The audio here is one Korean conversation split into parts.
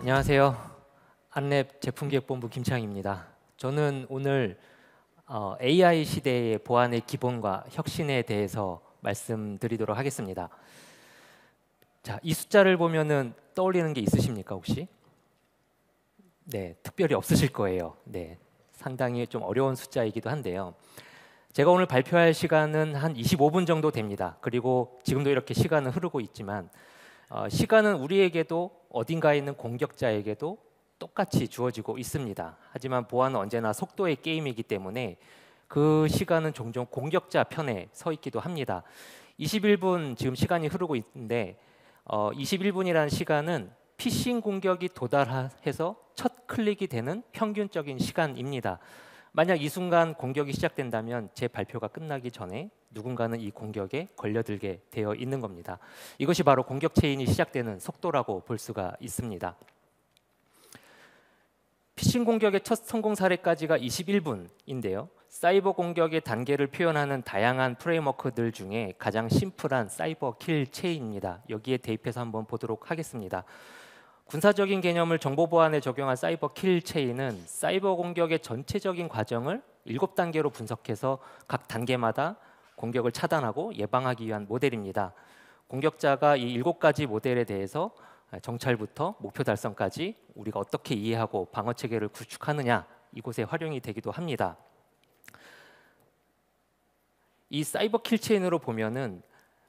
안녕하세요. 안랩 제품기획본부 김창입니다. 저는 오늘 AI 시대의 보안의 기본과 혁신에 대해서 말씀드리도록 하겠습니다. 자, 이 숫자를 보면은 떠올리는 게 있으십니까, 혹시? 네, 특별히 없으실 거예요. 네, 상당히 좀 어려운 숫자이기도 한데요. 제가 오늘 발표할 시간은 한 25분 정도 됩니다. 그리고 지금도 이렇게 시간은 흐르고 있지만 시간은 우리에게도 어딘가에 있는 공격자에게도 똑같이 주어지고 있습니다. 하지만 보안은 언제나 속도의 게임이기 때문에 그 시간은 종종 공격자 편에 서 있기도 합니다. 21분 지금 시간이 흐르고 있는데 21분이라는 시간은 피싱 공격이 도달해서 첫 클릭이 되는 평균적인 시간입니다. 만약 이 순간 공격이 시작된다면 제 발표가 끝나기 전에 누군가는 이 공격에 걸려들게 되어 있는 겁니다. 이것이 바로 공격 체인이 시작되는 속도라고 볼 수가 있습니다. 피싱 공격의 첫 성공 사례까지가 21분인데요. 사이버 공격의 단계를 표현하는 다양한 프레임워크들 중에 가장 심플한 사이버 킬 체인입니다. 여기에 대입해서 한번 보도록 하겠습니다. 군사적인 개념을 정보 보안에 적용한 사이버 킬 체인은 사이버 공격의 전체적인 과정을 7단계로 분석해서 각 단계마다 공격을 차단하고 예방하기 위한 모델입니다. 공격자가 이 7가지 모델에 대해서 정찰부터 목표 달성까지 우리가 어떻게 이해하고 방어 체계를 구축하느냐, 이곳에 활용이 되기도 합니다. 이 사이버 킬 체인으로 보면은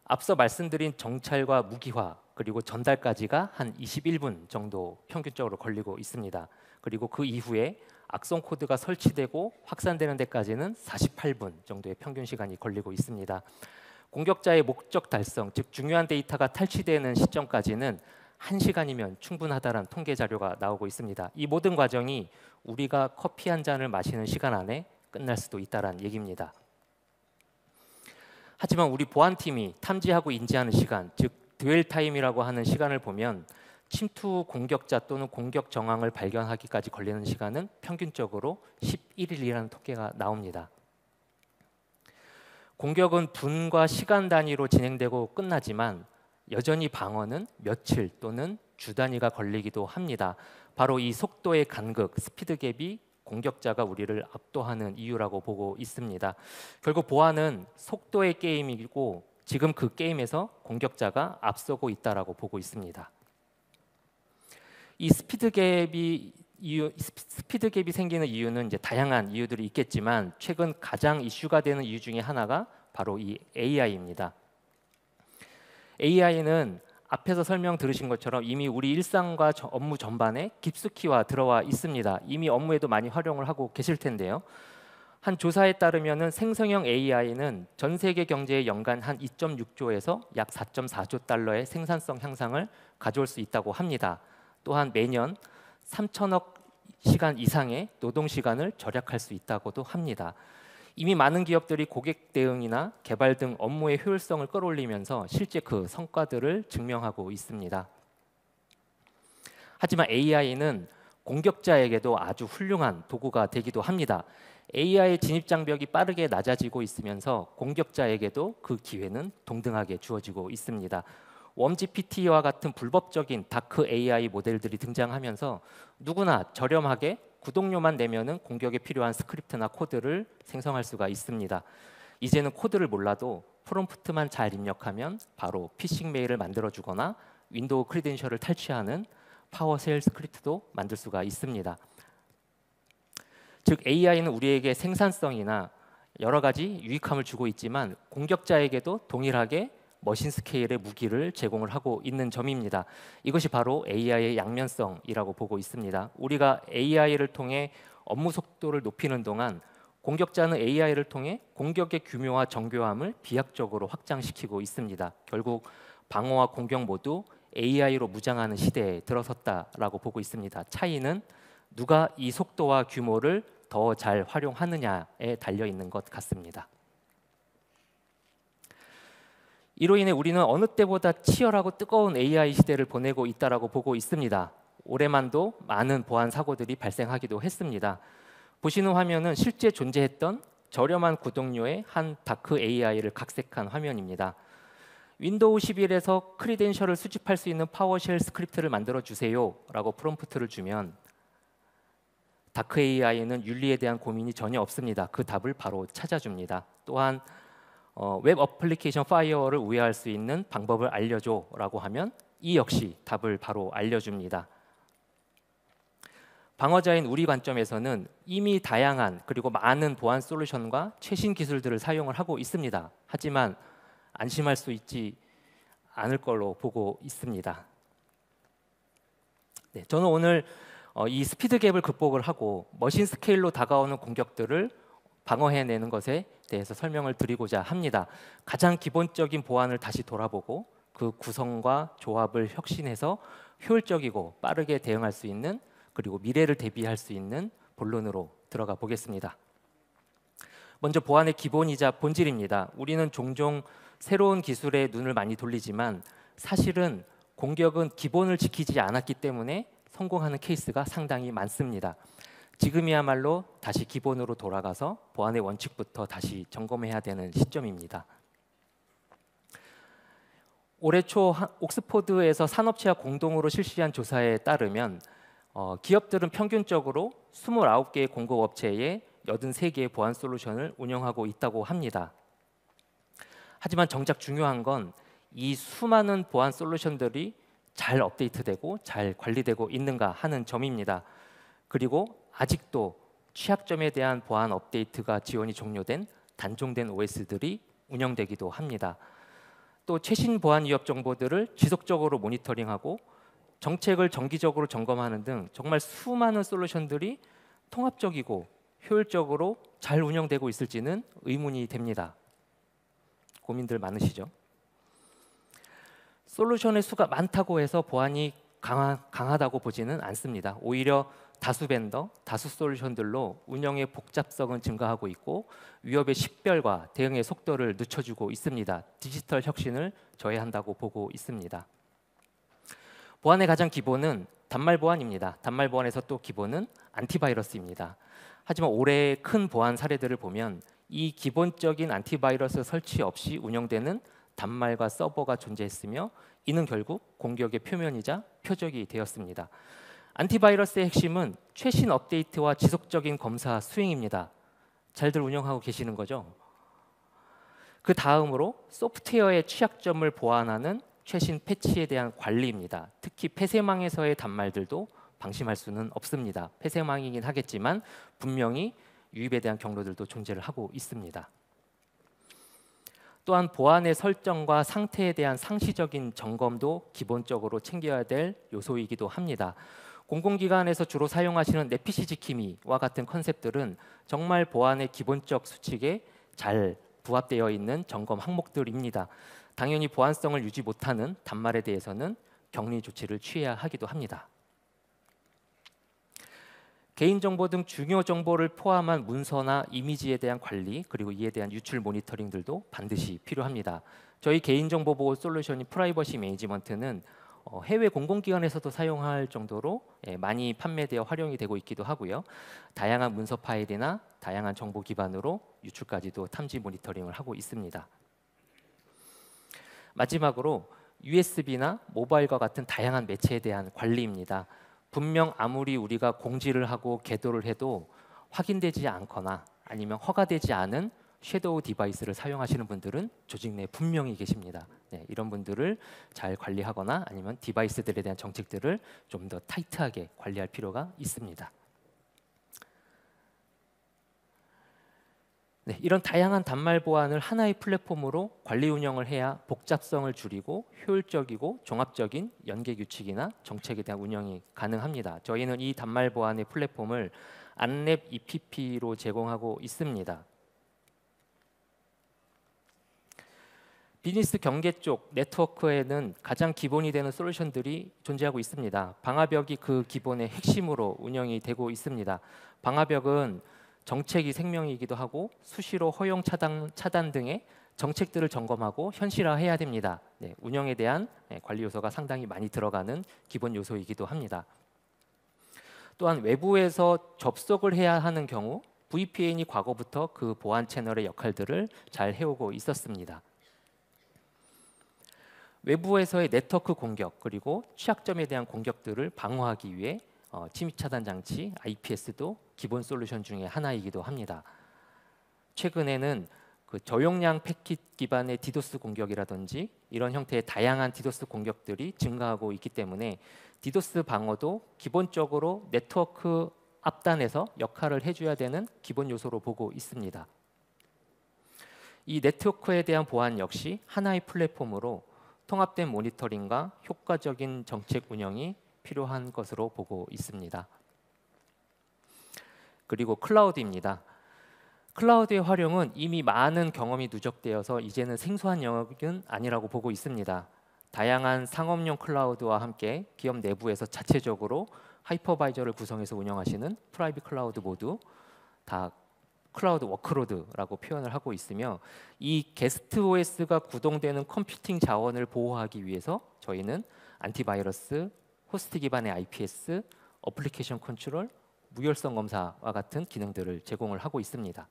앞서 말씀드린 정찰과 무기화 그리고 전달까지가 한 21분 정도 평균적으로 걸리고 있습니다. 그리고 그 이후에 악성 코드가 설치되고 확산되는 데까지는 48분 정도의 평균 시간이 걸리고 있습니다. 공격자의 목적 달성, 즉 중요한 데이터가 탈취되는 시점까지는 1시간이면 충분하다는 통계 자료가 나오고 있습니다. 이 모든 과정이 우리가 커피 한 잔을 마시는 시간 안에 끝날 수도 있다는 얘기입니다. 하지만 우리 보안팀이 탐지하고 인지하는 시간, 즉 드웰 타임이라고 하는 시간을 보면 침투 공격자 또는 공격 정황을 발견하기까지 걸리는 시간은 평균적으로 11일이라는 통계가 나옵니다. 공격은 분과 시간 단위로 진행되고 끝나지만 여전히 방어는 며칠 또는 주 단위가 걸리기도 합니다. 바로 이 속도의 간극, 스피드 갭이 공격자가 우리를 압도하는 이유라고 보고 있습니다. 결국 보안은 속도의 게임이고 지금 그 게임에서 공격자가 앞서고 있다라고 보고 있습니다. 이 스피드 갭이 생기는 이유는 이제 다양한 이유들이 있겠지만 최근 가장 이슈가 되는 이유 중에 하나가 바로 이 AI입니다. AI는 앞에서 설명 들으신 것처럼 이미 우리 일상과 업무 전반에 깊숙이와 들어와 있습니다. 이미 업무에도 많이 활용을 하고 계실 텐데요. 한 조사에 따르면 생성형 AI는 전 세계 경제의 연간 한 2.6조에서 약 4.4조 달러의 생산성 향상을 가져올 수 있다고 합니다. 또한 매년 3천억 시간 이상의 노동 시간을 절약할 수 있다고도 합니다. 이미 많은 기업들이 고객 대응이나 개발 등 업무의 효율성을 끌어올리면서 실제 그 성과들을 증명하고 있습니다. 하지만 AI는 공격자에게도 아주 훌륭한 도구가 되기도 합니다. AI의 진입 장벽이 빠르게 낮아지고 있으면서 공격자에게도 그 기회는 동등하게 주어지고 있습니다. 웜GPT와 같은 불법적인 다크 AI 모델들이 등장하면서 누구나 저렴하게 구독료만 내면은 공격에 필요한 스크립트나 코드를 생성할 수가 있습니다. 이제는 코드를 몰라도 프롬프트만 잘 입력하면 바로 피싱 메일을 만들어주거나 윈도우 크리덴셜을 탈취하는 파워쉘 스크립트도 만들 수가 있습니다. 즉 AI는 우리에게 생산성이나 여러 가지 유익함을 주고 있지만 공격자에게도 동일하게 머신 스케일의 무기를 제공을 하고 있는 점입니다. 이것이 바로 AI의 양면성이라고 보고 있습니다. 우리가 AI를 통해 업무 속도를 높이는 동안 공격자는 AI를 통해 공격의 규모와 정교함을 비약적으로 확장시키고 있습니다. 결국 방어와 공격 모두 AI로 무장하는 시대에 들어섰다라고 보고 있습니다. 차이는 누가 이 속도와 규모를 더 잘 활용하느냐에 달려 있는 것 같습니다. 이로 인해 우리는 어느 때보다 치열하고 뜨거운 AI 시대를 보내고 있다라고 보고 있습니다. 올해만도 많은 보안 사고들이 발생하기도 했습니다. 보시는 화면은 실제 존재했던 저렴한 구독료의 한 다크 AI를 각색한 화면입니다. 윈도우 11에서 크리덴셜을 수집할 수 있는 파워쉘 스크립트를 만들어 주세요 라고 프롬프트를 주면 다크 AI는 윤리에 대한 고민이 전혀 없습니다. 그 답을 바로 찾아줍니다. 또한 웹 어플리케이션 파이어월을 우회할 수 있는 방법을 알려줘 라고 하면 이 역시 답을 바로 알려줍니다. 방어자인 우리 관점에서는 이미 다양한 그리고 많은 보안 솔루션과 최신 기술들을 사용을 하고 있습니다. 하지만 안심할 수 있지 않을 걸로 보고 있습니다. 네, 저는 오늘 이 스피드 갭을 극복을 하고 머신 스케일로 다가오는 공격들을 방어해내는 것에 대해서 설명을 드리고자 합니다. 가장 기본적인 보안을 다시 돌아보고 그 구성과 조합을 혁신해서 효율적이고 빠르게 대응할 수 있는 그리고 미래를 대비할 수 있는 본론으로 들어가 보겠습니다. 먼저 보안의 기본이자 본질입니다. 우리는 종종 새로운 기술에 눈을 많이 돌리지만 사실은 공격은 기본을 지키지 않았기 때문에 성공하는 케이스가 상당히 많습니다. 지금이야말로 다시 기본으로 돌아가서 보안의 원칙부터 다시 점검해야 되는 시점입니다. 올해 초 옥스포드에서 산업체와 공동으로 실시한 조사에 따르면 기업들은 평균적으로 29개의 공급업체에 83개의 보안 솔루션을 운영하고 있다고 합니다. 하지만 정작 중요한 건 이 수많은 보안 솔루션들이 잘 업데이트되고 잘 관리되고 있는가 하는 점입니다. 그리고 아직도 취약점에 대한 보안 업데이트가 지원이 종료된 단종된 OS들이 운영되기도 합니다. 또 최신 보안 위협 정보들을 지속적으로 모니터링하고 정책을 정기적으로 점검하는 등 정말 수많은 솔루션들이 통합적이고 효율적으로 잘 운영되고 있을지는 의문이 됩니다. 고민들 많으시죠? 솔루션의 수가 많다고 해서 보안이 강하다고 보지는 않습니다. 오히려 다수 벤더, 다수 솔루션들로 운영의 복잡성은 증가하고 있고 위협의 식별과 대응의 속도를 늦춰주고 있습니다. 디지털 혁신을 저해한다고 보고 있습니다. 보안의 가장 기본은 단말 보안입니다. 단말 보안에서 또 기본은 안티바이러스입니다. 하지만 올해의 큰 보안 사례들을 보면 이 기본적인 안티바이러스 설치 없이 운영되는 단말과 서버가 존재했으며 이는 결국 공격의 표면이자 표적이 되었습니다. 안티바이러스의 핵심은 최신 업데이트와 지속적인 검사 수행입니다. 잘들 운영하고 계시는 거죠? 그 다음으로 소프트웨어의 취약점을 보완하는 최신 패치에 대한 관리입니다. 특히 폐쇄망에서의 단말들도 방심할 수는 없습니다. 폐쇄망이긴 하겠지만 분명히 유입에 대한 경로들도 존재를 하고 있습니다. 또한 보안의 설정과 상태에 대한 상시적인 점검도 기본적으로 챙겨야 될 요소이기도 합니다. 공공기관에서 주로 사용하시는 내피시 지킴이와 같은 컨셉들은 정말 보안의 기본적 수칙에 잘 부합되어 있는 점검 항목들입니다. 당연히 보안성을 유지 못하는 단말에 대해서는 격리 조치를 취해야 하기도 합니다. 개인정보 등 중요 정보를 포함한 문서나 이미지에 대한 관리 그리고 이에 대한 유출 모니터링들도 반드시 필요합니다. 저희 개인정보 보호 솔루션인 프라이버시 매니지먼트는 해외 공공기관에서도 사용할 정도로 많이 판매되어 활용이 되고 있기도 하고요. 다양한 문서 파일이나 다양한 정보 기반으로 유출까지도 탐지 모니터링을 하고 있습니다. 마지막으로 USB나 모바일과 같은 다양한 매체에 대한 관리입니다. 분명 아무리 우리가 공지를 하고 계도를 해도 확인되지 않거나 아니면 허가되지 않은 섀도우 디바이스를 사용하시는 분들은 조직 내에 분명히 계십니다. 네, 이런 분들을 잘 관리하거나 아니면 디바이스들에 대한 정책들을 좀 더 타이트하게 관리할 필요가 있습니다. 네, 이런 다양한 단말 보안을 하나의 플랫폼으로 관리 운영을 해야 복잡성을 줄이고 효율적이고 종합적인 연계 규칙이나 정책에 대한 운영이 가능합니다. 저희는 이 단말 보안의 플랫폼을 안랩 EPP로 제공하고 있습니다. 비즈니스 경계 쪽 네트워크에는 가장 기본이 되는 솔루션들이 존재하고 있습니다. 방화벽이 그 기본의 핵심으로 운영이 되고 있습니다. 방화벽은 정책이 생명이기도 하고 수시로 허용 차단 등의 정책들을 점검하고 현실화해야 됩니다. 네, 운영에 대한 관리 요소가 상당히 많이 들어가는 기본 요소이기도 합니다. 또한 외부에서 접속을 해야 하는 경우 VPN이 과거부터 그 보안 채널의 역할들을 잘 해오고 있었습니다. 외부에서의 네트워크 공격 그리고 취약점에 대한 공격들을 방어하기 위해 침입 차단 장치 IPS도 기본 솔루션 중에 하나이기도 합니다. 최근에는 그 저용량 패킷 기반의 디도스 공격이라든지 이런 형태의 다양한 디도스 공격들이 증가하고 있기 때문에 디도스 방어도 기본적으로 네트워크 앞단에서 역할을 해줘야 되는 기본 요소로 보고 있습니다. 이 네트워크에 대한 보안 역시 하나의 플랫폼으로 통합된 모니터링과 효과적인 정책 운영이 필요한 것으로 보고 있습니다. 그리고 클라우드입니다. 클라우드의 활용은 이미 많은 경험이 누적되어서 이제는 생소한 영역은 아니라고 보고 있습니다. 다양한 상업용 클라우드와 함께 기업 내부에서 자체적으로 하이퍼바이저를 구성해서 운영하시는 프라이빗 클라우드 모두 다 클라우드 워크로드라고 표현을 하고 있으며, 이 게스트 OS가 구동되는 컴퓨팅 자원을 보호하기 위해서 저희는 안티바이러스, 호스트 기반의 IPS, 어플리케이션 컨트롤, 무결성 검사와 같은 기능들을 제공을 하고 있습니다.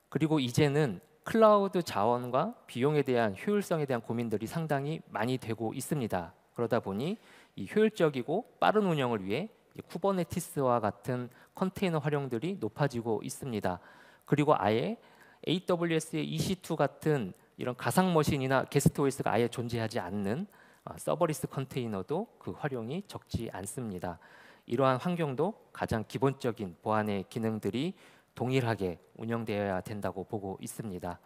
그리고 이제는 클라우드 자원과 비용에 대한 효율성에 대한 고민들이 상당히 많이 되고 있습니다. 그러다 보니 이 효율적이고 빠른 운영을 위해 쿠버네티스와 같은 컨테이너 활용들이 높아지고 있습니다. 그리고 아예 AWS의 EC2 같은 이런 가상 머신이나 게스트 OS가 아예 존재하지 않는 서버리스 컨테이너도 그 활용이 적지 않습니다. 이러한 환경도 가장 기본적인 보안의 기능들이 동일하게 운영되어야 된다고 보고 있습니다.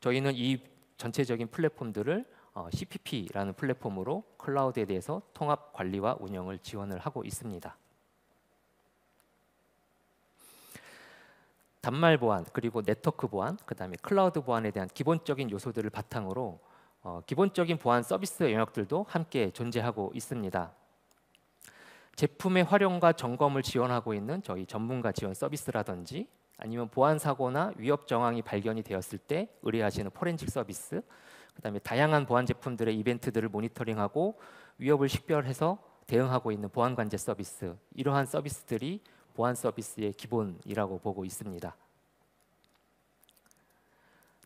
저희는 이 전체적인 플랫폼들을 CPP라는 플랫폼으로 클라우드에 대해서 통합 관리와 운영을 지원을 하고 있습니다. 단말 보안, 그리고 네트워크 보안, 그다음에 클라우드 보안에 대한 기본적인 요소들을 바탕으로 기본적인 보안 서비스 영역들도 함께 존재하고 있습니다. 제품의 활용과 점검을 지원하고 있는 저희 전문가 지원 서비스라든지, 아니면 보안 사고나 위협 정황이 발견이 되었을 때 의뢰하시는 포렌식 서비스, 그다음에 다양한 보안 제품들의 이벤트들을 모니터링하고 위협을 식별해서 대응하고 있는 보안 관제 서비스, 이러한 서비스들이 보안 서비스의 기본이라고 보고 있습니다.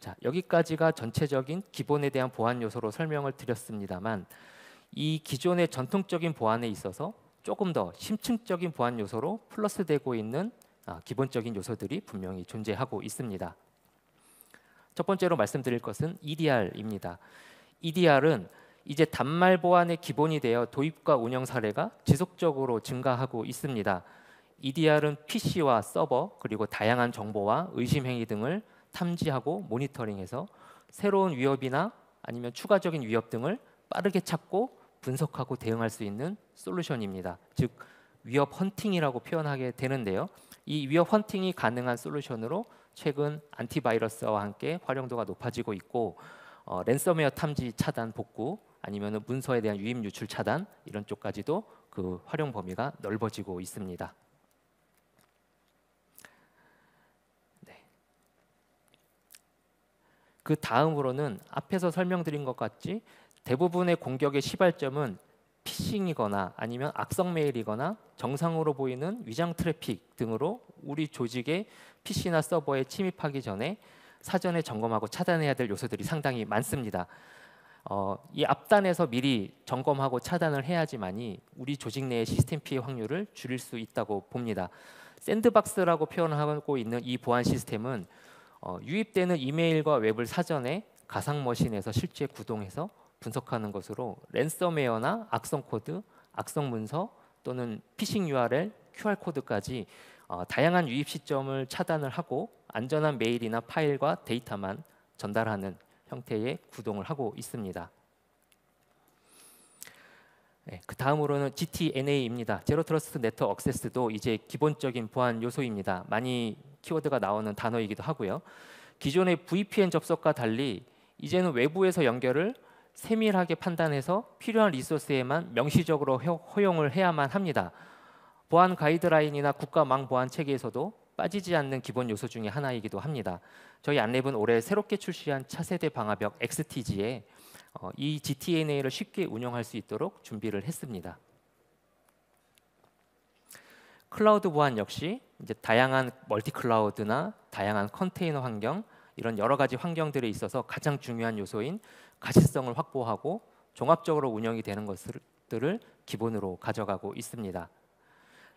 자, 여기까지가 전체적인 기본에 대한 보안 요소로 설명을 드렸습니다만, 이 기존의 전통적인 보안에 있어서 조금 더 심층적인 보안 요소로 플러스되고 있는 기본적인 요소들이 분명히 존재하고 있습니다. 첫 번째로 말씀드릴 것은 EDR입니다. EDR은 이제 단말 보안의 기본이 되어 도입과 운영 사례가 지속적으로 증가하고 있습니다. EDR은 PC와 서버, 그리고 다양한 정보와 의심 행위 등을 탐지하고 모니터링해서 새로운 위협이나 아니면 추가적인 위협 등을 빠르게 찾고 분석하고 대응할 수 있는 솔루션입니다. 즉 위협 헌팅이라고 표현하게 되는데요. 이 위협 헌팅이 가능한 솔루션으로 최근 안티바이러스와 함께 활용도가 높아지고 있고, 랜섬웨어 탐지 차단 복구, 아니면 문서에 대한 유입 유출 차단, 이런 쪽까지도 그 활용 범위가 넓어지고 있습니다. 네. 그 다음으로는 앞에서 설명드린 것 같이 대부분의 공격의 시발점은 피싱이거나 아니면 악성 메일이거나 정상으로 보이는 위장 트래픽 등으로 우리 조직의 PC나 서버에 침입하기 전에 사전에 점검하고 차단해야 될 요소들이 상당히 많습니다. 이 앞단에서 미리 점검하고 차단을 해야지만이 우리 조직 내의 시스템 피해 확률을 줄일 수 있다고 봅니다. 샌드박스라고 표현하고 있는 이 보안 시스템은 유입되는 이메일과 웹을 사전에 가상 머신에서 실제 구동해서 분석하는 것으로 랜섬웨어나 악성 코드, 악성 문서 또는 피싱 URL, QR 코드까지 다양한 유입 시점을 차단을 하고 안전한 메일이나 파일과 데이터만 전달하는 형태의 구동을 하고 있습니다. 네, 그 다음으로는 GTNA입니다. 제로 트러스트 네트워크 액세스도 이제 기본적인 보안 요소입니다. 많이 키워드가 나오는 단어이기도 하고요. 기존의 VPN 접속과 달리 이제는 외부에서 연결을 세밀하게 판단해서 필요한 리소스에만 명시적으로 허용을 해야만 합니다. 보안 가이드라인이나 국가망 보안 체계에서도 빠지지 않는 기본 요소 중에 하나이기도 합니다. 저희 안랩은 올해 새롭게 출시한 차세대 방화벽 XTG에 이 GTNA를 쉽게 운영할 수 있도록 준비를 했습니다. 클라우드 보안 역시 이제 다양한 멀티 클라우드나 다양한 컨테이너 환경, 이런 여러 가지 환경들에 있어서 가장 중요한 요소인 가시성을 확보하고 종합적으로 운영이 되는 것들을 기본으로 가져가고 있습니다.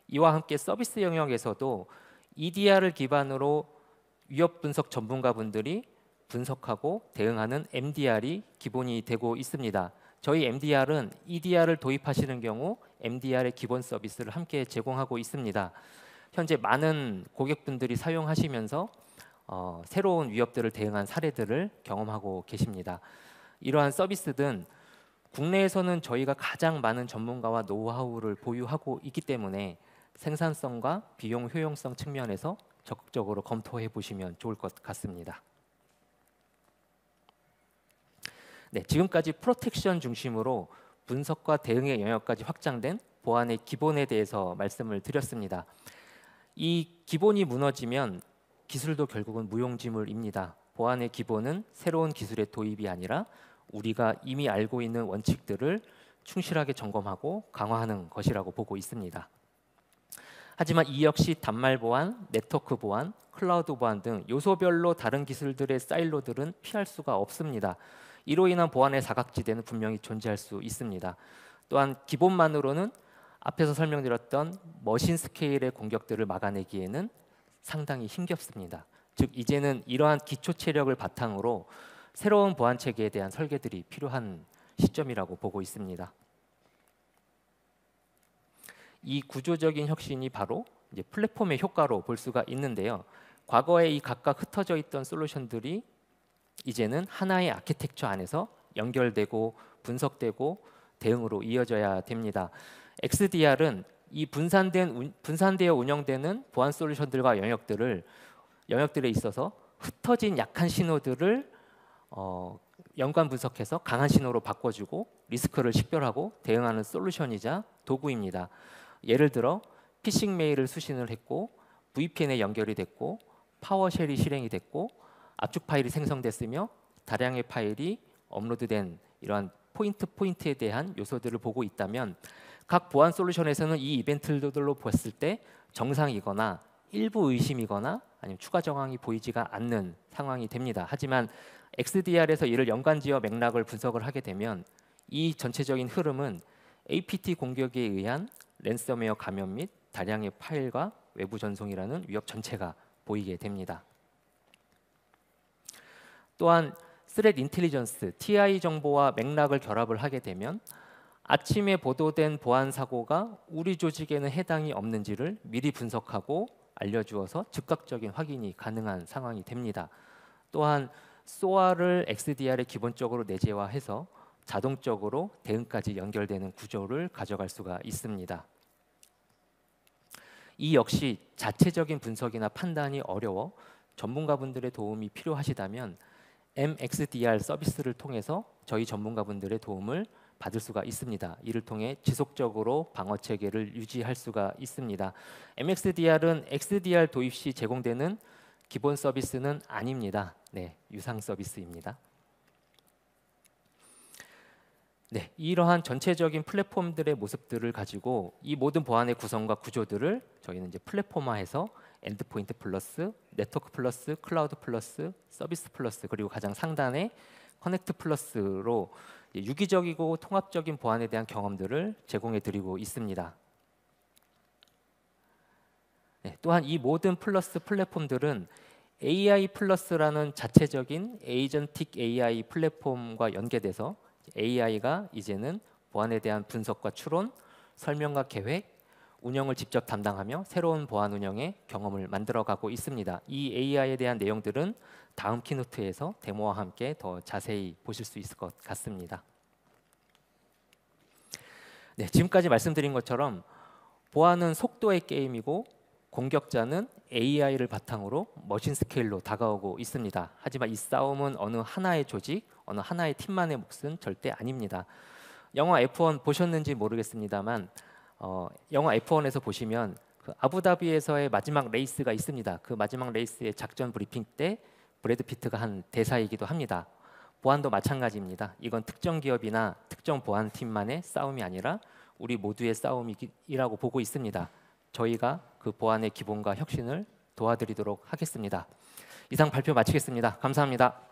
이와 함께 서비스 영역에서도 EDR을 기반으로 위협 분석 전문가분들이 분석하고 대응하는 MDR이 기본이 되고 있습니다. 저희 MDR은 EDR을 도입하시는 경우 MDR의 기본 서비스를 함께 제공하고 있습니다. 현재 많은 고객분들이 사용하시면서 새로운 위협들을 대응한 사례들을 경험하고 계십니다. 이러한 서비스는 국내에서는 저희가 가장 많은 전문가와 노하우를 보유하고 있기 때문에 생산성과 비용 효용성 측면에서 적극적으로 검토해 보시면 좋을 것 같습니다. 네, 지금까지 프로텍션 중심으로 분석과 대응의 영역까지 확장된 보안의 기본에 대해서 말씀을 드렸습니다. 이 기본이 무너지면 기술도 결국은 무용지물입니다. 보안의 기본은 새로운 기술의 도입이 아니라 우리가 이미 알고 있는 원칙들을 충실하게 점검하고 강화하는 것이라고 보고 있습니다. 하지만 이 역시 단말 보안, 네트워크 보안, 클라우드 보안 등 요소별로 다른 기술들의 사일로들은 피할 수가 없습니다. 이로 인한 보안의 사각지대는 분명히 존재할 수 있습니다. 또한 기본만으로는 앞에서 설명드렸던 머신 스케일의 공격들을 막아내기에는 상당히 힘겹습니다. 즉 이제는 이러한 기초 체력을 바탕으로 새로운 보안 체계에 대한 설계들이 필요한 시점이라고 보고 있습니다. 이 구조적인 혁신이 바로 이제 플랫폼의 효과로 볼 수가 있는데요. 과거에 이 각각 흩어져 있던 솔루션들이 이제는 하나의 아키텍처 안에서 연결되고 분석되고 대응으로 이어져야 됩니다. XDR은 이 분산되어 운영되는 보안 솔루션들과 영역들에 있어서 흩어진 약한 신호들을 연관 분석해서 강한 신호로 바꿔주고 리스크를 식별하고 대응하는 솔루션이자 도구입니다. 예를 들어 피싱 메일을 수신을 했고 VPN에 연결이 됐고 파워쉘이 실행이 됐고 압축 파일이 생성됐으며 다량의 파일이 업로드된 이러한 포인트에 대한 요소들을 보고 있다면 각 보안 솔루션에서는 이 이벤트들로 봤을 때 정상이거나 일부 의심이거나 아니면 추가 정황이 보이지가 않는 상황이 됩니다. 하지만 XDR에서 이를 연관지어 맥락을 분석을 하게 되면 이 전체적인 흐름은 APT 공격에 의한 랜섬웨어 감염 및 다량의 파일과 외부 전송이라는 위협 전체가 보이게 됩니다. 또한 스레트 인텔리전스, TI 정보와 맥락을 결합을 하게 되면 아침에 보도된 보안 사고가 우리 조직에는 해당이 없는지를 미리 분석하고 알려주어서 즉각적인 확인이 가능한 상황이 됩니다. 또한 SOA를 XDR에 기본적으로 내재화해서 자동적으로 대응까지 연결되는 구조를 가져갈 수가 있습니다. 이 역시 자체적인 분석이나 판단이 어려워 전문가분들의 도움이 필요하시다면 MXDR 서비스를 통해서 저희 전문가분들의 도움을 받을 수가 있습니다. 이를 통해 지속적으로 방어 체계를 유지할 수가 있습니다. MXDR은 XDR 도입 시 제공되는 기본 서비스는 아닙니다. 네, 유상 서비스입니다. 네, 이러한 전체적인 플랫폼들의 모습들을 가지고 이 모든 보안의 구성과 구조들을 저희는 이제 플랫폼화해서 엔드포인트 플러스, 네트워크 플러스, 클라우드 플러스, 서비스 플러스 그리고 가장 상단에 커넥트 플러스로 유기적이고 통합적인 보안에 대한 경험들을 제공해 드리고 있습니다. 네, 또한 이 모든 플러스 플랫폼들은 AI 플러스라는 자체적인 에이전틱 AI 플랫폼과 연계돼서 AI가 이제는 보안에 대한 분석과 추론, 설명과 계획, 운영을 직접 담당하며 새로운 보안 운영의 경험을 만들어가고 있습니다. 이 AI에 대한 내용들은 다음 키노트에서 데모와 함께 더 자세히 보실 수 있을 것 같습니다. 네, 지금까지 말씀드린 것처럼 보안은 속도의 게임이고 공격자는 AI를 바탕으로 머신 스케일로 다가오고 있습니다. 하지만 이 싸움은 어느 하나의 조직, 어느 하나의 팀만의 몫은 절대 아닙니다. 영화 F1 보셨는지 모르겠습니다만 영화 F1에서 보시면 그 아부다비에서의 마지막 레이스가 있습니다. 그 마지막 레이스의 작전 브리핑 때 브래드 피트가 한 대사이기도 합니다. 보안도 마찬가지입니다. 이건 특정 기업이나 특정 보안팀만의 싸움이 아니라 우리 모두의 싸움이라고 보고 있습니다. 저희가 그 보안의 기본과 혁신을 도와드리도록 하겠습니다. 이상 발표 마치겠습니다. 감사합니다.